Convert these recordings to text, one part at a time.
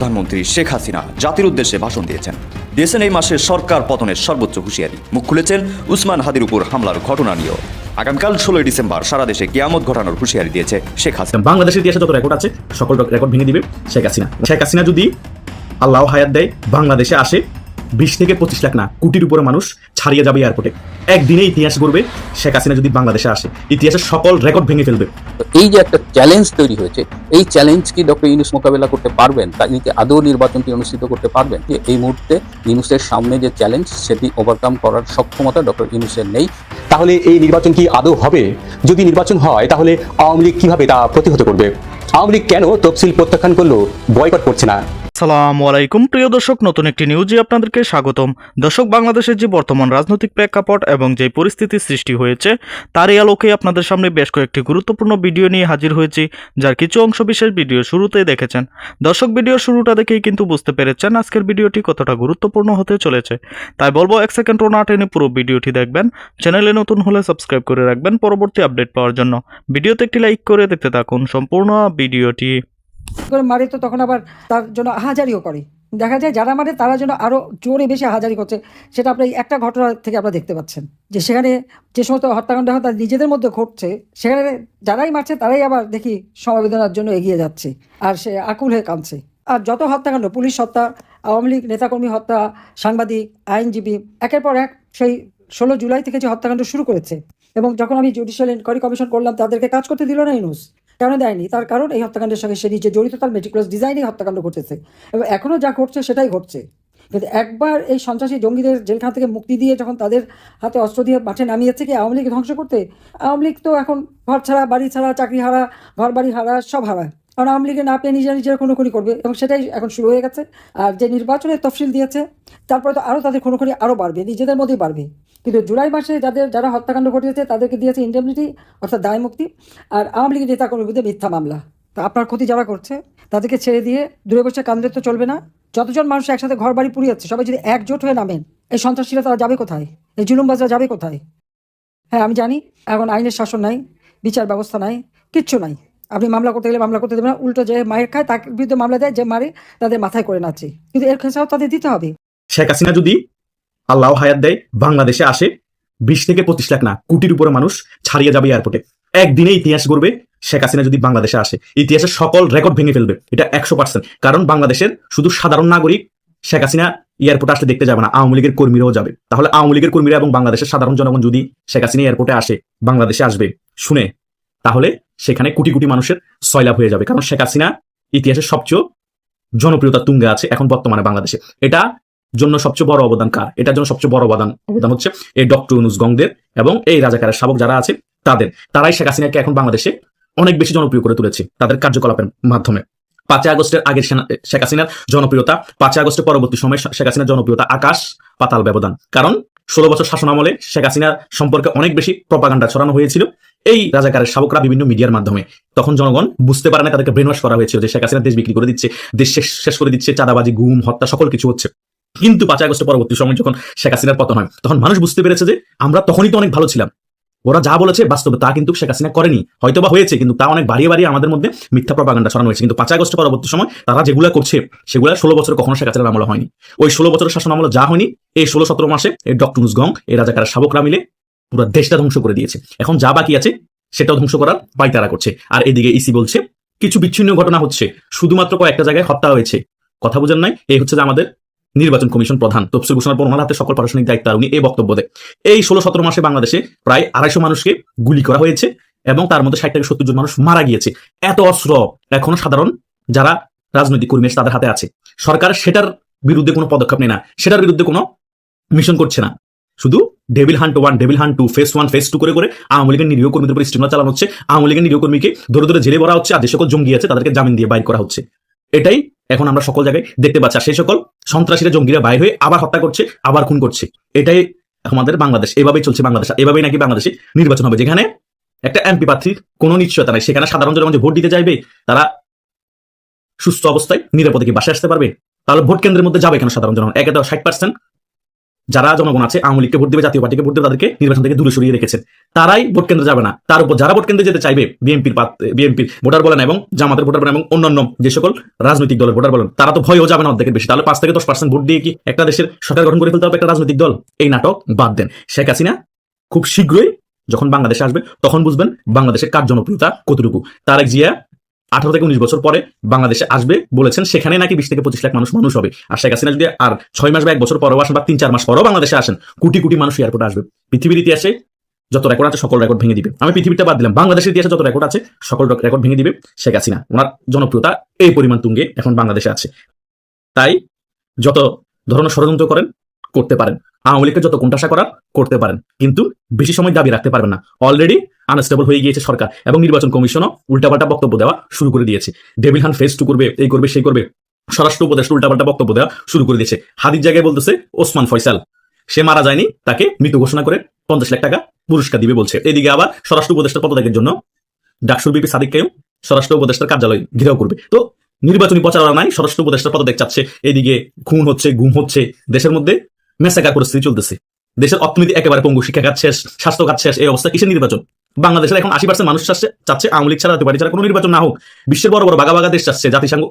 প্রধানমন্ত্রী শেখ হাসিনা জাতির উদ্দেশ্যে ভাষণ দিয়েছেন এই মাসে সরকার পতনের সর্বোচ্চ হুঁশিয়ারি। মুখ খুলেছেন উসমান হাদির উপর হামলার ঘটনা নিয়েও। আগামীকাল 16 ডিসেম্বর সারা দেশে কিয়ামত ঘটানোর হুঁশিয়ারি দিয়েছে শেখ হাসিনা। বাংলাদেশের ইতিহাসে যত রেকর্ড আছে সকল রেকর্ড ভেঙে দিবে শেখ হাসিনা। শেখ হাসিনা যদি আল্লাহ হায়াত দেয় বাংলাদেশে আসে 20 থেকে 25 লাখ না কোটির উপরে মানুষ ছাড়িয়ে যাবে এয়ারপোর্টে। একদিনে ইতিহাস গড়বে শেখ হাসিনা যদি বাংলাদেশে আসে, ইতিহাসের সকল রেকর্ড ভেঙে ফেলবে। এই যে একটা চ্যালেঞ্জ তৈরি হয়েছে, এই চ্যালেঞ্জ কি ডক্টর ইউনূস মোকাবেলা করতে পারবেন? তিনি কি আদৌ নির্বাচনটি অনুষ্ঠিত করতে পারবেন? এই মুহূর্তে ইউনূসের সামনে যে চ্যালেঞ্জ সেটি ওভারকাম করার সক্ষমতা ডক্টর ইউনূসের নেই। তাহলে এই নির্বাচন কি আদৌ হবে? যদি নির্বাচন হয় তাহলে আওয়ামী লীগ কিভাবে তা প্রতিহত করবে? আওয়ামী লীগ কেন তফসিল প্রত্যাখ্যান করলো, বয়কট করছে না? আসসালামু আলাইকুম প্রিয় দর্শক, নতুন একটি নিউজে আপনাদেরকে স্বাগতম। দর্শক, বাংলাদেশের যে বর্তমান রাজনৈতিক প্রেক্ষাপট এবং যে পরিস্থিতির সৃষ্টি হয়েছে তারই আলোকে আপনাদের সামনে বেশ কয়েকটি গুরুত্বপূর্ণ ভিডিও নিয়ে হাজির হয়েছি, যার কিছু অংশ বিশেষ ভিডিও শুরুতেই দেখেছেন। দর্শক, ভিডিওর শুরুটা দেখেই কিন্তু বুঝতে পেরেছেন আজকের ভিডিওটি কতটা গুরুত্বপূর্ণ হতে চলেছে। তাই বলবো 1 সেকেন্ডও না টেনে পুরো ভিডিওটি দেখবেন। চ্যানেলে নতুন হলে সাবস্ক্রাইব করে রাখবেন পরবর্তী আপডেট পাওয়ার জন্য। ভিডিওতে একটি লাইক করে দেখতে থাকুন সম্পূর্ণ ভিডিওটি। করে মারে তো তখন আবার তার জন্য আহাজারিও করে। দেখা যায় যারা মারে তারা যেন আরও জোরে বেশি আহাজারি করছে। সেটা আপনি একটা ঘটনা থেকে আপনারা দেখতে পাচ্ছেন যে সেখানে যে সমস্ত হত্যাকাণ্ড হয় তার নিজেদের মধ্যে ঘটছে, সেখানে যারাই মারছে তারাই আবার দেখি সমবেদনার জন্য এগিয়ে যাচ্ছে আর সে আকুল হয়ে কাঁদছে। আর যত হত্যাকাণ্ড, পুলিশ হত্যা, আওয়ামী লীগ নেতাকর্মী হত্যা, সাংবাদিক, আইনজীবী, একের পর এক সেই 16 জুলাই থেকে যে হত্যাকাণ্ড শুরু করেছে। এবং যখন আমি জুডিশিয়াল ইনকোয়ারি কমিশন করলাম তাদেরকে কাজ করতে দিল না ইউনূস। কেন দেয়নি? তার কারণ এই হত্যাকাণ্ডের সঙ্গে সে নিজে জড়িত, তার মেটিকুলাস ডিজাইনেই হত্যাকাণ্ড ঘটেছে এবং এখনও যা ঘটছে সেটাই ঘটছে। কিন্তু একবার এই সন্ত্রাসী জঙ্গিদের জেলখানা থেকে মুক্তি দিয়ে যখন তাদের হাতে অস্ত্র দিয়ে মাঠে নামিয়েছে কি আওয়ামী লীগ ধ্বংস করতে, আওয়ামী লীগ তো এখন ঘর ছাড়া, বাড়ি ছাড়া, চাকরি হারা, ঘর বাড়ি হারা, সব হারায়। কারণ আওয়ামী লীগে না পেয়ে নিজেরা খুনোখুনি করবে এবং সেটাই এখন শুরু হয়ে গেছে। আর যে নির্বাচনের তফসিল দিয়েছে তারপরে তো আরও তাদের খুনোখুনি আরও বাড়বে, নিজেদের মধ্যেই বাড়বে। কিন্তু জুলাই মাসে যারা হত্যাকাণ্ড ঘটিয়েছে তাদেরকে দিয়েছে ইন্ডেমনিটি, অর্থাৎ দায় মুক্তি। আর আওয়ামী লীগের নেতাকর্মীর বিরুদ্ধে মিথ্যা মামলা। তা আপনার ক্ষতি যারা করছে তাদেরকে ছেড়ে দিয়ে দূরে বসে কাঁদলে তো চলবে না। যতজন মানুষ একসাথে ঘর বাড়ি পুড়িয়ে যাচ্ছে, সবাই যদি একজোট হয়ে নামেন, এই সন্ত্রাসীরা তারা যাবে কোথায়? এই জুলুমবাজরা যাবে কোথায়? হ্যাঁ, আমি জানি এখন আইনের শাসন নাই, বিচার ব্যবস্থা নাই, কিচ্ছু নাই। আপনি মামলা করতে গেলে মামলা করতে দেবেন না, উল্টো যে মায়ের খায় তার বিরুদ্ধে মামলা দেয়, যে মারে তাদের মাথায় করে নাচে। কিন্তু এর খেসাও তাদের দিতে হবে। শেখ হাসিনা যদি আল্লাহ হায়াত দেয় বাংলাদেশে আসে 20 থেকে 25 লাখ না কোটির উপরে মানুষ ছাড়িয়ে যাবে এয়ারপোর্টে। একদিনে ইতিহাস গড়বে শেখ হাসিনা যদি বাংলাদেশে আসে, ইতিহাসের সকল রেকর্ড ভেঙে ফেলবে। এটা 100%। কারণ বাংলাদেশের শুধু সাধারণ নাগরিক শেখ হাসিনা এয়ারপোর্টে আসলে দেখতে যাবে না, আওয়ামী লীগের কর্মীরাও যাবে। তাহলে আওয়ামী লীগের কর্মীরা এবং বাংলাদেশের সাধারণ জনগণ যদি শেখ হাসিনা এয়ারপোর্টে আসে, বাংলাদেশে আসবে শুনে, তাহলে সেখানে কোটি কোটি মানুষের সয়লাভ হয়ে যাবে। কারণ শেখ হাসিনা ইতিহাসের সবচেয়ে জনপ্রিয়তা তুঙ্গে আছে এখন বর্তমানে বাংলাদেশে। এটা জন্য সবচেয়ে বড় অবদান কার? এটার জন্য সবচেয়ে বড় অবদান হচ্ছে এই ডক্টর ইউনূস গংদের এবং এই রাজাকারের শাবক যারা আছে তারাই শেখ হাসিনাকে এখন বাংলাদেশে অনেক বেশি জনপ্রিয় করে তুলেছে তাদের কার্যকলাপের মাধ্যমে। 5 আগস্টের আগের শেখ হাসিনার জনপ্রিয়তা, 5 আগস্টের পরবর্তী সময় শেখ হাসিনার জনপ্রিয়তা আকাশ পাতাল ব্যবধান। কারণ 16 বছর শাসন আমলে শেখ হাসিনার সম্পর্কে অনেক বেশি প্রপাগান্ডা ছড়ানো হয়েছিল এই রাজাকারের শাবকরা বিভিন্ন মিডিয়ার মাধ্যমে। তখন জনগণ বুঝতে পারে না, তাদেরকে ব্রেনওয়াশ করা হয়েছিল যে শেখ হাসিনা দেশ বিক্রি করে দিচ্ছে, দেশ শেষ করে দিচ্ছে, চাঁদাবাজি, গুম, হত্যা সকল কিছু হচ্ছে। কিন্তু 5 আগস্টের পরবর্তী সময় যখন শেখ হাসিনার পতন হয়, তখন মানুষ বুঝতে পেরেছে যে আমরা তখনই তো অনেক ভালো ছিলাম। ওরা যা বলেছে বাস্তবে তা কিন্তু শেখ হাসিনা করেনি, হয়তো বা হয়েছে, কিন্তু তা অনেক বাড়িয়ে বাড়িয়ে আমাদের মধ্যে মিথ্যা প্রপাগান্ডা ছড়ানো হয়েছে। কিন্তু 5 আগস্টের পরবর্তী সময় তারা যেগুলো করছে সেগুলো 16 বছর কখনো শেখ হাসিনার আমলে হয়নি। ওই 16 বছরের শাসন আমলে যা হয়নি, এই 16-17 মাসে এই ডক্টর ইউনূস গং, এই রাজাকারের শাবকরা মিলে পুরো দেশটা ধ্বংস করে দিয়েছে। এখন যা বাকি আছে সেটাও ধ্বংস করার পায়তারা করছে। আর এদিকে ইসি বলছে কিছু বিচ্ছিন্ন ঘটনা হচ্ছে, শুধুমাত্র কয়েকটা জায়গায় হত্যা হয়েছে। কথা বুঝেন নাই? এই হচ্ছে যে আমাদের নির্বাচন কমিশন প্রধান তফসিল ঘোষণার পর ওনার হাতে সকল প্রশাসনিক দায়িত্ব, আর উনি এই বক্তব্য দেয়। এই 16-17 মাসে বাংলাদেশে প্রায় 250 মানুষকে গুলি করা হয়েছে এবং তার মধ্যে 60 থেকে 70 জন মানুষ মারা গিয়েছে। এত অস্ত্র এখনো সাধারণ যারা রাজনৈতিক কর্মী তাদের হাতে আছে। সরকার সেটার বিরুদ্ধে কোনো পদক্ষেপ নেয় না, সেটার বিরুদ্ধে কোনো মিশন করছে না। শুধু devil hunt 1, devil hunt 2, face 1, face 2 করে করে আওয়ামী লীগের নিরীহ কর্মীদের উপর স্টিমার চালানো হচ্ছে। আওয়ামী লীগের নিরীহ কর্মীকে ধরে ধরে জেলে ভরা হচ্ছে, আর যে সকল জঙ্গি আছে তাদেরকে জামিন দিয়ে বাইর করা হচ্ছে। এটাই এখন আমরা সকল জায়গায় দেখতে পাচ্ছি। আর সেই সকল সন্ত্রাসীরা, জঙ্গিরা বাইর হয়ে আবার হত্যা করছে, আবার খুন করছে। এটাই আমাদের বাংলাদেশ, এভাবেই চলছে বাংলাদেশ। এভাবেই নাকি বাংলাদেশে নির্বাচন হবে, যেখানে একটা এমপি প্রার্থীর কোনো নিশ্চয়তা নাই, সেখানে সাধারণ জনগণ যে ভোট দিতে যাইবে তারা সুস্থ অবস্থায় নিরাপদে কি বাসায় আসতে পারবে? তাহলে ভোট কেন্দ্রের মধ্যে যাবে কেন সাধারণ জনগণ? একে তো 60% যারা জনগণ আছে আওয়ামী লীগকে ভোট দেবে, জাতীয় পার্টিকে ভোট দেবে, তাদেরকে নির্বাচন থেকে দূরে সরিয়ে রেখেছেন। তারাই ভোট কেন্দ্রে যাবে না। তার উপর যারা ভোট কেন্দ্রে যেতে চাইবে, বিএনপির ভোটার বলেন এবং জামাতের ভোটার বলেন এবং অন্যান্য যে সকল রাজনৈতিক দলের ভোটার বলেন, তারা তো ভয়ও যাবে না অর্ধেকের বেশি। তাহলে 5 থেকে 10% ভোট দিয়ে কি একটা দেশের সরকার গঠন করে ফেলতে হবে একটা রাজনৈতিক দল? এই নাটক বাদ দেন। শেখ হাসিনা খুব শীঘ্রই যখন বাংলাদেশে আসবে তখন বুঝবেন বাংলাদেশের কার জনপ্রিয়তা কতটুকু। তারেক জিয়া 18 থেকে 19 বছর পরে বাংলাদেশে আসবে বলেছেন, সেখানে নাকি 20 থেকে 25 লাখ মানুষ হবে। আর শেখ হাসিনা যদি আর 6 মাস বা 1 বছর পরেও আসেন বা 3-4 মাস পরেও বাংলাদেশে আসেন, কোটি কোটি মানুষ এয়ারপোর্টে আসবে। পৃথিবীর ইতিহাসে যত রেকর্ড আছে সকল রেকর্ড ভেঙে দিবে। আমি পৃথিবীটা বাদ দিলাম, বাংলাদেশের ইতিহাসে যত রেকর্ড আছে সকল রেকর্ড ভেঙে দিবে শেখ হাসিনা। ওনার জনপ্রিয়তা এই পরিমাণ তুঙ্গে এখন বাংলাদেশে আছে। তাই যত ধরনের ষড়যন্ত্র করেন করতে পারেন, আওয়ামী লীগকে যত কোণঠাসা করার করতে পারেন, কিন্তু বেশি সময় দাবি রাখতে পারবেন না। অলরেডি আনস্টেবল হয়ে গিয়েছে সরকার এবং নির্বাচন কমিশনও উল্টাপাল্টা বক্তব্য দেওয়া শুরু করে দিয়েছে। ডেভিল হান্ট ফেস 2 করবে, এই করবে সেই করবে। স্বরাষ্ট্র উপদেষ্টা উল্টাপাল্টা বক্তব্য দেওয়া শুরু করে দিয়েছে। হাদির জায়গায় বলতেছে ওসমান ফয়সাল সে মারা যায়নি, তাকে মৃত ঘোষণা করে 50 লাখ টাকা পুরস্কার দিবে বলছে। এদিকে আবার স্বরাষ্ট্র উপদেষ্টার পদত্যাগের জন্য ডাকসুর বিপি সাদিককেও স্বরাষ্ট্র উপদেষ্টার কার্যালয় ঘেরাও করবে। তো নির্বাচনী প্রচারণা নাই, স্বরাষ্ট্র উপদেষ্টার পদত্যাগ চাচ্ছে। এদিকে খুন হচ্ছে, গুম হচ্ছে, দেশের মধ্যে মেসাকার পরিস্থিতি চলতেছে। দেশের অর্থনীতি একেবারে পঙ্গু, শিক্ষা খাত শেষ, স্বাস্থ্য খাত শেষ। এই অবস্থা কিসের নির্বাচন? বাংলাদেশের এখন 80% মানুষ চাচ্ছে আওয়ামী লীগ ছাড়া, জাতীয় পার্টি ছাড়া কোনো নির্বাচন না হোক। বিশ্বের বড় বড় বাঘা দেশ চাচ্ছে,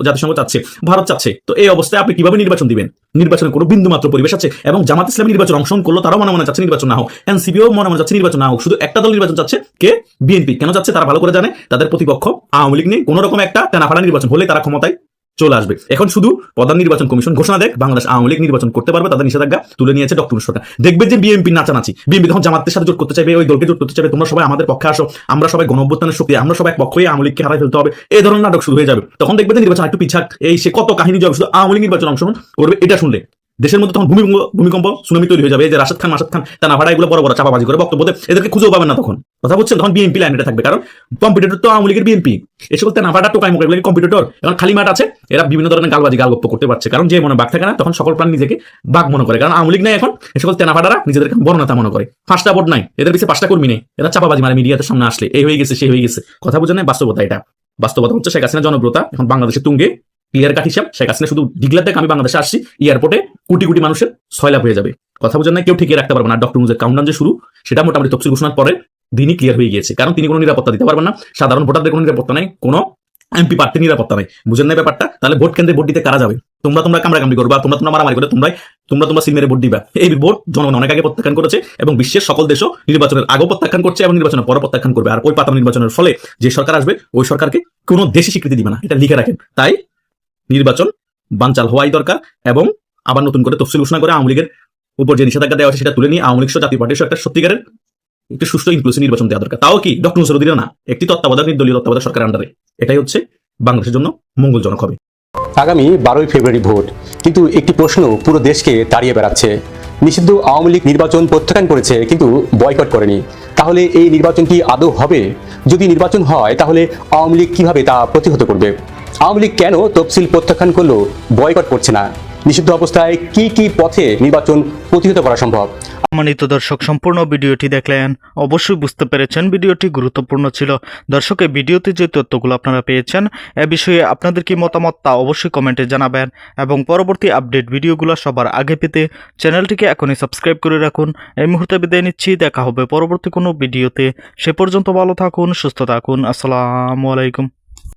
জাতিসংঘ চাচ্ছে, ভারত চাচ্ছে। তো এই অবস্থায় আপনি কিভাবে নির্বাচন দিবেন? নির্বাচনের কোনো বিন্দু মাত্র পরিবেশ আছে। এবং জামাত ইসলামী নির্বাচন অংশগ্রহণ করলো, তারাও মনে মনে চাচ্ছে নির্বাচন না হোক। এনসিপিও মনে মনে চাচ্ছে নির্বাচন না হোক। শুধু একটা দল নির্বাচন চাচ্ছে, কে? বিএনপি। কেন চাচ্ছে তারা ভালো করে জানে। তাদের প্রতিপক্ষ আওয়ামী লীগ নিয়ে কোনো রকম একটা টানাফাড়া নির্বাচন হলে তারা ক্ষমতায় চলে আসবে। এখন শুধু প্রধান নির্বাচন কমিশন ঘোষণা দেখ বাংলাদেশ আওয়ামী লীগ নির্বাচন করতে পারবে, তাদের নিষেধাজ্ঞা তুলে নিয়েছে ডক্টর সরকার। দেখবে যে বিএনপি নাচানাচি, বিএনপি তখন জামাতের সাথে জোট করতে চাইবে, ওই দলকে জোট করতে চাইবে, তোমরা সবাই আমাদের পক্ষে আসো, আমরা সবাই গণঅভ্যুত্থানের শক্তি, আমরা সবাই এক পক্ষে আওয়ামী লীগকে হারাই ফেলতে হবে, এই ধরনের নাটক শুরু হয়ে যাবে। তখন দেখবে যে নির্বাচন একটু পিছাক, এই সে কত কাহিনী যাবে শুধু আওয়ামী লীগ নির্বাচন অংশগ্রহণ করবে। এটা শুনলে দেশের মধ্যে তখন ভূমিকম্প সুনামি তৈরি হয়ে যাবে। এই যে রাশেদ খান টানাফাড়া এগুলো বড় বড় চাপাবাজি করে বক্তব্য দেয়, এদেরকে খুঁজেও পাবেন না তখন। কথা বলছেন, তখন বিএনপি লাইনে থাকবে, কারণ কম্পিটিটর তো আওয়ামী লীগের বিএনপি। এসব টানাফাড়া টোকাই মোকাই এগুলো কম্পিটিটর। এখন খালি মাঠ আছে, এরা বিভিন্ন ধরনের গালগপ্প করতে পারছে, কারণ যে মনে বাঘ থাকে না তখন সকল প্রাণ নিজেকে বাঘ মনে করে। কারণ আওয়ামী লীগ নাই এখন, এ সকল টানাফাড়ারা নিজেদেরকে বড় নেতা মনে করে। 5টা ভোট নাই এদের পিছিয়ে, 5টা কর্মী নেই, এরা চাপাবাজি মারে মিডিয়াতে সামনে আসলে, এই হয়ে গেছে সেই হয়ে গেছে। কথা বুঝেন না? বাস্তবতা এটা। বাস্তবতা হচ্ছে শেখ হাসিনা জনপ্রিয়তা এখন বাংলাদেশের তুঙ্গে, ক্লিয়ার কাট হিসাব। শেখ হাসিনা শুধু ডিগলার দেখ আমি বাংলাদেশে আসছি, এয়ারপোর্টে কোটি কোটি মানুষের 6 লাখ হয়ে যাবে। কথা বুঝেন না? কেউ ঠিকই রাখতে পারবে না। ডক্টর মুজের কাউন্টডাউন যে শুরু, সেটা মোটামুটি তফসিল ঘোষণার পরে দিনই ক্লিয়ার হয়ে গিয়েছে, কারণ তিনি কোনো নিরাপত্তা দিতে পারবেন না। সাধারণ ভোটারদের কোনো নিরাপত্তা নাই, কোনো এমপি প্রার্থীর নিরাপত্তা নাই। বুঝেন না ব্যাপারটা? তাহলে ভোট কেন্দ্রে ভোট দিতে কারা যাবে? তোমরা কামড়াকামড়ি করবা, তোমরা মারামারি করে, তোমরা সিল মেরে ভোট দিবা। এই ভোট জনগণ অনেক আগে প্রত্যাখ্যান করেছে এবং বিশ্বের সকল দেশও নির্বাচনের আগেও প্রত্যাখ্যান করছে এবং নির্বাচনের পরে প্রত্যাখ্যান করবে। আর ওই পাতানো নির্বাচনের ফলে যে সরকার আসবে, ওই সরকারকে কোনো দেশই স্বীকৃতি দিবে না, এটা লিখে রাখেন। তাই নির্বাচন বানচাল হওয়াই দরকার এবং আবার নতুন করে তফসিল ঘোষণা করে আওয়ামী লীগের উপর যে নিষেধাজ্ঞা দেওয়া আছে সেটা তুলে নিয়ে আওয়ামী লীগ সহ জাতীয় পার্টির একটা সত্যিকারের একটি সুষ্ঠু ইনক্লুসিভ নির্বাচন দেওয়া দরকার। তাও কি ডক্টর মুসরুদ্দিন না, একটি নির্দলীয় তত্ত্বাবধায়ক সরকারের আন্ডারে। এটাই হচ্ছে বাংলাদেশের জন্য মঙ্গলজনক হবে। আগামী 12ই ফেব্রুয়ারি ভোট, কিন্তু একটি প্রশ্ন পুরো দেশকে তাড়িয়ে বেড়াচ্ছে। নিষিদ্ধ আওয়ামী লীগ নির্বাচন প্রত্যাখ্যান করেছে কিন্তু বয়কট করেনি। তাহলে এই নির্বাচন কি আদৌ হবে? যদি নির্বাচন হয় তাহলে আওয়ামী লীগ কিভাবে তা প্রতিহত করবে? আওয়ামী লীগ কেন তফসিল প্রত্যাখ্যান করলো, বয়কট করছে না? নিষিদ্ধ অবস্থায় কি কি পথে নির্বাচন প্রতিহত করা সম্ভব? সম্মানিত দর্শক, সম্পূর্ণ ভিডিওটি দেখলেন, অবশ্যই বুঝতে পেরেছেন ভিডিওটি গুরুত্বপূর্ণ ছিল। দর্শক, এই ভিডিওতে যে তথ্যগুলো আপনারা পেয়েছেন এ বিষয়ে আপনাদের কি মতামত তা অবশ্যই কমেন্টে জানাবেন এবং পরবর্তী আপডেট ভিডিওগুলো সবার আগে পেতে চ্যানেলটিকে এখনই সাবস্ক্রাইব করে রাখুন। এই মুহূর্তে বিদায় নিচ্ছি, দেখা হবে পরবর্তী কোনো ভিডিওতে। সে পর্যন্ত ভালো থাকুন, সুস্থ থাকুন। আসসালামু আলাইকুম।